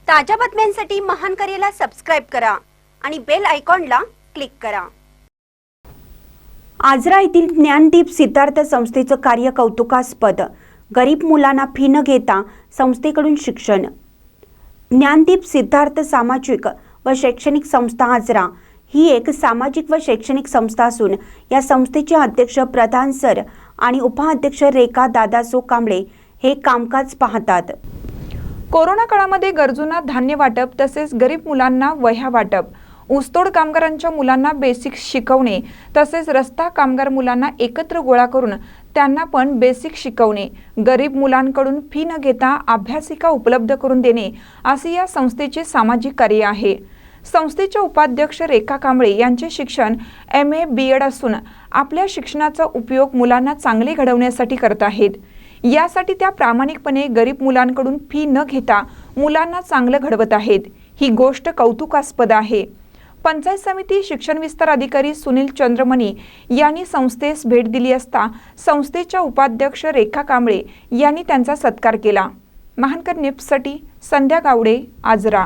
ताज्या बातम्यांसाठी महान करेला सबस्क्राइब करा आणि बेल आयकॉनला क्लिक करा। आजरा येथील ज्ञानदीप सिद्धार्थ संस्थेचं कार्य कौतुकास्पद। गरीब मुलांना फी न घेता संस्थेकडून शिक्षण। ज्ञानदीप सिद्धार्थ सामाजिक व शैक्षणिक संस्था आजरा ही एक सामाजिक व शैक्षणिक संस्था असून या संस्थेचे अध्यक्ष प्रधान सर आणि उपाध्यक्ष रेखा दादासो कांबळे हे कामकाज पाहतात। कोरोना काळामध्ये गरजूंना धान्य वाटप तसेच गरीब मुलांना वह्या वाटप, ऊसतोड कामगारांच्या मुलांना बेसिक शिकवणे तसेच रस्ता कामगार मुलांना एकत्र गोळा करून त्यांना पण बेसिक शिकवणे, गरीब मुलांकडून फी न घेता अभ्यासिका उपलब्ध करून देणे असे या संस्थेचे सामाजिक कार्य आहे। संस्थेच्या उपाध्यक्ष रेखा कांबळे यांचे शिक्षण MA BEd असून आपल्या शिक्षणाचा उपयोग मुलांना चांगले घडवण्यासाठी करत आहेत। यासाठी त्या प्रामाणिकपणे गरीब मुलांकडून फी न घेता मुलांना चांगलं घडवत आहेत। ही गोष्ट कौतुकास्पद आहे। पंचायत समिती शिक्षण विस्तार अधिकारी सुनील चंद्रमणी यांनी संस्थेस भेट दिली असता संस्थेच्या उपाध्यक्ष रेखा कांबळे यांनी त्यांचा सत्कार केला। महानकर न्यूजसाठी संध्या गावडे, आजरा।